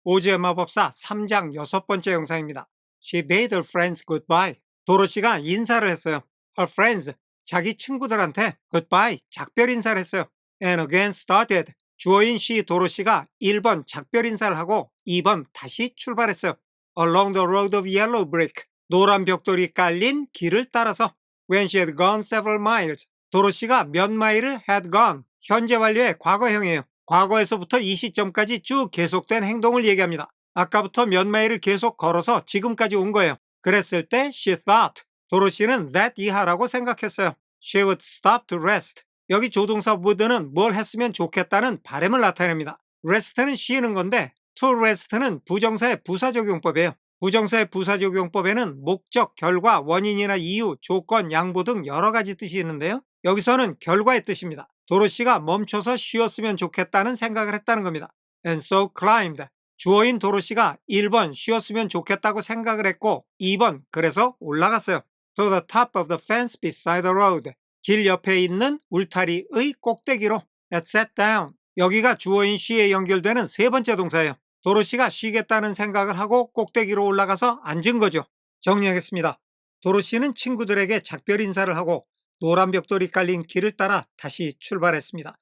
오즈의 마법사 3장 6번째 영상입니다. She bade her friends goodbye. 도로시가 인사를 했어요. Her friends, 자기 친구들한테 goodbye, 작별 인사를 했어요. And again started. 주어인 she 도로시가 1번 작별 인사를 하고 2번 다시 출발했어요. Along the road of yellow brick. 노란 벽돌이 깔린 길을 따라서 When she had gone several miles. 도로시가 몇 마일을 had gone. 현재 완료의 과거형이에요. 과거에서부터 이 시점까지 쭉 계속된 행동을 얘기합니다. 아까부터 몇 마일을 계속 걸어서 지금까지 온 거예요. 그랬을 때 she thought. 도로시는 that 이하라고 생각했어요. She would stop to rest. 여기 조동사 would는 뭘 했으면 좋겠다는 바람을 나타냅니다. rest는 쉬는 건데 to rest는 부정사의 부사적용법이에요. 부정사의 부사적용법에는 목적, 결과, 원인이나 이유, 조건, 양보 등 여러 가지 뜻이 있는데요. 여기서는 결과의 뜻입니다. 도로시가 멈춰서 쉬었으면 좋겠다는 생각을 했다는 겁니다. And so climbed. 주어인 도로시가 1번 쉬었으면 좋겠다고 생각을 했고 2번 그래서 올라갔어요. To the top of the fence beside the road. 길 옆에 있는 울타리의 꼭대기로. And sat down. 여기가 주어인 she에 연결되는 세 번째 동사예요. 도로시가 쉬겠다는 생각을 하고 꼭대기로 올라가서 앉은 거죠. 정리하겠습니다. 도로시는 친구들에게 작별 인사를 하고 노란 벽돌이 깔린 길을 따라 다시 출발했습니다.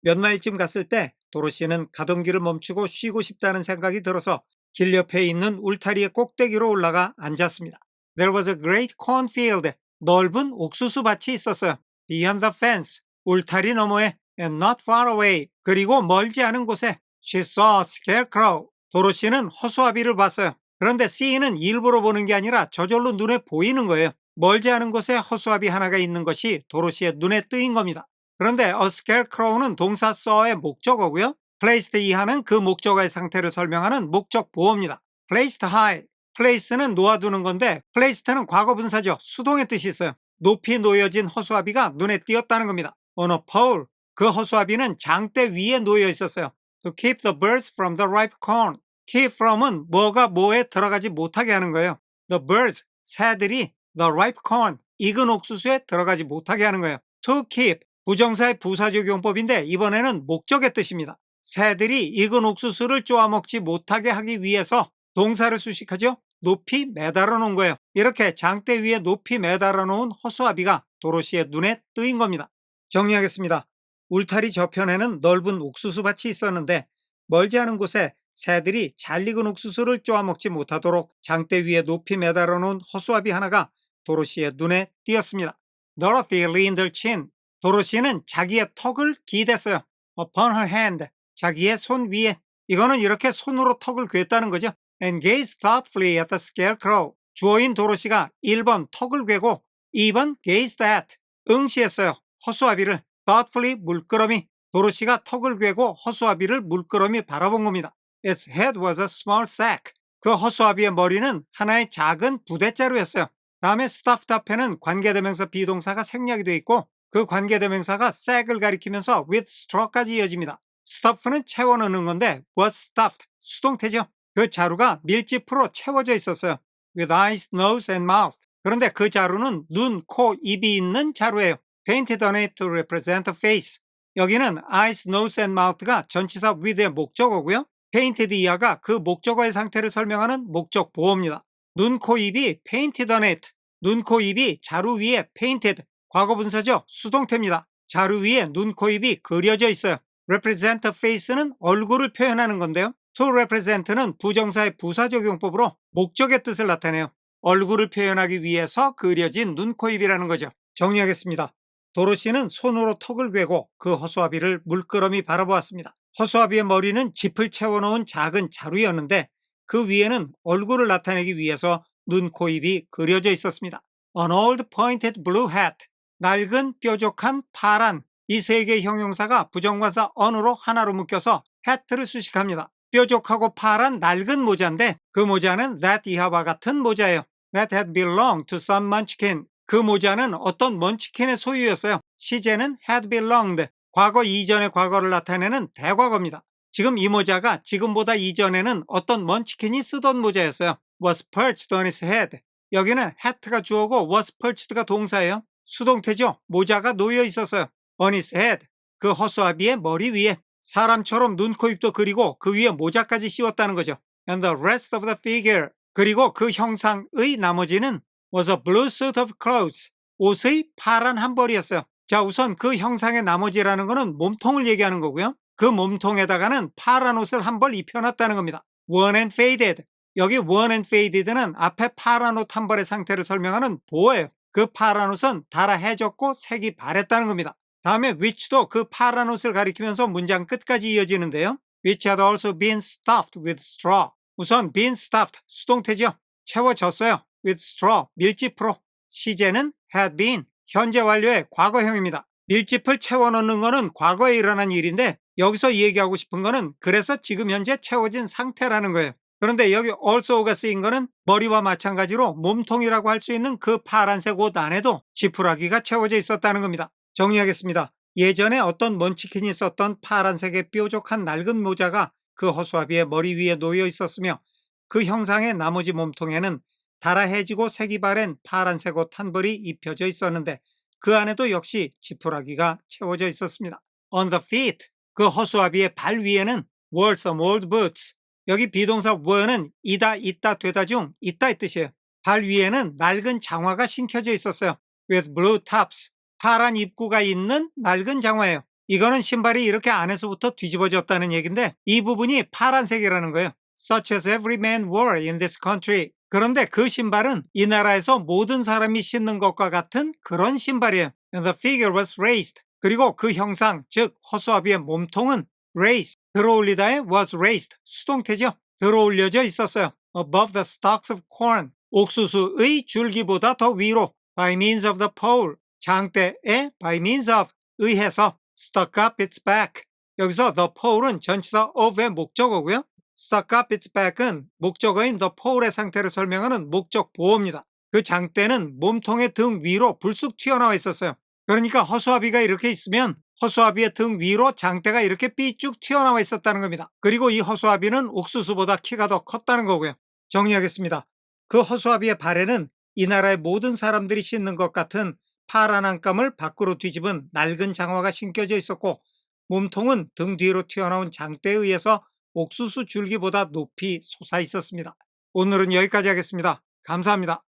몇 마일쯤 갔을 때 도로시는 가던 길을 멈추고 쉬고 싶다는 생각이 들어서 길 옆에 있는 울타리의 꼭대기로 올라가 앉았습니다. There was a great cornfield. 넓은 옥수수 밭이 있었어요. Beyond the fence. 울타리 너머에 and not far away. 그리고 멀지 않은 곳에 She saw a scarecrow. 도로시는 허수아비를 봤어요. 그런데 see는 일부러 보는 게 아니라 저절로 눈에 보이는 거예요. 멀지 않은 곳에 허수아비 하나가 있는 것이 도로시의 눈에 뜨인 겁니다. 그런데 a scarecrow는 동사 saw의 목적어고요. placed 이하는 그 목적어의 상태를 설명하는 목적 보어입니다. placed high. place는 놓아두는 건데 placed는 과거분사죠. 수동의 뜻이 있어요. 높이 놓여진 허수아비가 눈에 띄었다는 겁니다. on a pole. 그 허수아비는 장대 위에 놓여 있었어요. To keep the birds from the ripe corn. keep from은 뭐가 뭐에 들어가지 못하게 하는 거예요. The birds, 새들이 the ripe corn, 익은 옥수수에 들어가지 못하게 하는 거예요. To keep, 부정사의 부사적용법인데 이번에는 목적의 뜻입니다. 새들이 익은 옥수수를 쪼아먹지 못하게 하기 위해서 동사를 수식하죠. 높이 매달아 놓은 거예요. 이렇게 장대 위에 높이 매달아 놓은 허수아비가 도로시의 눈에 뜨인 겁니다. 정리하겠습니다. 울타리 저편에는 넓은 옥수수 밭이 있었는데 멀지 않은 곳에 새들이 잘 익은 옥수수를 쪼아먹지 못하도록 장대 위에 높이 매달아 놓은 허수아비 하나가 도로시의 눈에 띄었습니다. Dorothy leaned her chin. 도로시는 자기의 턱을 기댔어요. Upon her hand. 자기의 손 위에. 이거는 이렇게 손으로 턱을 괴었다는 거죠. And gazed thoughtfully at the scarecrow. 주어인 도로시가 1번 턱을 괴고 2번 gazed at. 응시했어요. 허수아비를. thoughtfully 물끄러미. 도로시가 턱을 괴고 허수아비를 물끄러미 바라본 겁니다. Its head was a small sack. 그 허수아비의 머리는 하나의 작은 부대자루였어요. 다음에 stuffed 앞에는 관계대명사 비동사가 생략이 되어 있고 그 관계대명사가 sack을 가리키면서 with straw까지 이어집니다. stuff는 채워 넣는 건데 was stuffed, 수동태죠. 그 자루가 밀짚으로 채워져 있었어요. with eyes, nose and mouth. 그런데 그 자루는 눈, 코, 입이 있는 자루예요. painted on it to represent a face. 여기는 eyes, nose and mouth가 전치사 with의 목적어고요. painted 이하가 그 목적어의 상태를 설명하는 목적 보어입니다. 눈, 코, 입이 painted on it. 눈, 코, 입이 자루 위에 painted. 과거분사죠. 수동태입니다. 자루 위에 눈, 코, 입이 그려져 있어요. represent a face는 얼굴을 표현하는 건데요. to represent는 부정사의 부사적용법으로 목적의 뜻을 나타내요. 얼굴을 표현하기 위해서 그려진 눈, 코, 입이라는 거죠. 정리하겠습니다. 도로시는 손으로 턱을 괴고 그 허수아비를 물끄러미 바라보았습니다. 허수아비의 머리는 짚을 채워놓은 작은 자루였는데 그 위에는 얼굴을 나타내기 위해서 눈, 코, 입이 그려져 있었습니다. An old pointed blue hat. 낡은 뾰족한 파란. 이 세 개의 형용사가 부정관사 on으로 하나로 묶여서 hat를 수식합니다. 뾰족하고 파란 낡은 모자인데 그 모자는 that 이하와 같은 모자예요. That had belonged to some munchkin. 그 모자는 어떤 먼치킨의 소유였어요. 시제는 had belonged. 과거 이전의 과거를 나타내는 대과거입니다. 지금 이 모자가 지금보다 이전에는 어떤 먼치킨이 쓰던 모자였어요. was perched on his head. 여기는 hat가 주어고 was perched가 동사예요. 수동태죠. 모자가 놓여 있었어요. on his head. 그 허수아비의 머리 위에. 사람처럼 눈, 코, 입도 그리고 그 위에 모자까지 씌웠다는 거죠. And the rest of the figure. 그리고 그 형상의 나머지는 was a blue suit of clothes. 옷의 파란 한 벌이었어요. 자, 우선 그 형상의 나머지라는 거는 몸통을 얘기하는 거고요. 그 몸통에다가는 파란 옷을 한 벌 입혀놨다는 겁니다. worn and faded. 여기 worn and faded는 앞에 파란 옷 한 벌의 상태를 설명하는 보어예요. 그 파란 옷은 달아해졌고 색이 바랬다는 겁니다. 다음에 which도 그 파란 옷을 가리키면서 문장 끝까지 이어지는데요. which had also been stuffed with straw. 우선 been stuffed, 수동태죠. 채워졌어요. with straw, 밀짚으로. 시제는 had been, 현재 완료의 과거형입니다. 밀짚을 채워넣는 거는 과거에 일어난 일인데 여기서 얘기하고 싶은 거는 그래서 지금 현재 채워진 상태라는 거예요. 그런데 여기 also가 쓰인 거는 머리와 마찬가지로 몸통이라고 할 수 있는 그 파란색 옷 안에도 지푸라기가 채워져 있었다는 겁니다. 정리하겠습니다. 예전에 어떤 먼치킨이 썼던 파란색의 뾰족한 낡은 모자가 그 허수아비의 머리 위에 놓여 있었으며 그 형상의 나머지 몸통에는 달아해지고 색이 바랜 파란색 옷 한 벌이 입혀져 있었는데 그 안에도 역시 지푸라기가 채워져 있었습니다. On the feet, 그 허수아비의 발 위에는 were some old boots. 여기 비동사 were는 이다, 있다, 되다 중 있다 이 뜻이에요. 발 위에는 낡은 장화가 신겨져 있었어요. with blue tops. 파란 입구가 있는 낡은 장화예요. 이거는 신발이 이렇게 안에서부터 뒤집어졌다는 얘기인데 이 부분이 파란색이라는 거예요. Such as every man wore in this country. 그런데 그 신발은 이 나라에서 모든 사람이 신는 것과 같은 그런 신발이에요. And the figure was raised. 그리고 그 형상, 즉 허수아비의 몸통은 raised, 들어올리다에 was raised, 수동태죠. 들어올려져 있었어요. Above the stalks of corn. 옥수수의 줄기보다 더 위로. By means of the pole. 장대에 by means of 의해서 stuck up its back. 여기서 the pole은 전치사 of의 목적어고요. stuck up its back은 목적어인 the pole의 상태를 설명하는 목적 보어입니다. 그 장대는 몸통의 등 위로 불쑥 튀어나와 있었어요. 그러니까 허수아비가 이렇게 있으면 허수아비의 등 위로 장대가 이렇게 삐쭉 튀어나와 있었다는 겁니다. 그리고 이 허수아비는 옥수수보다 키가 더 컸다는 거고요. 정리하겠습니다. 그 허수아비의 발에는 이 나라의 모든 사람들이 신는 것 같은 파란 안감을 밖으로 뒤집은 낡은 장화가 신겨져 있었고 몸통은 등 뒤로 튀어나온 장대에 의해서 옥수수 줄기보다 높이 솟아 있었습니다. 오늘은 여기까지 하겠습니다. 감사합니다.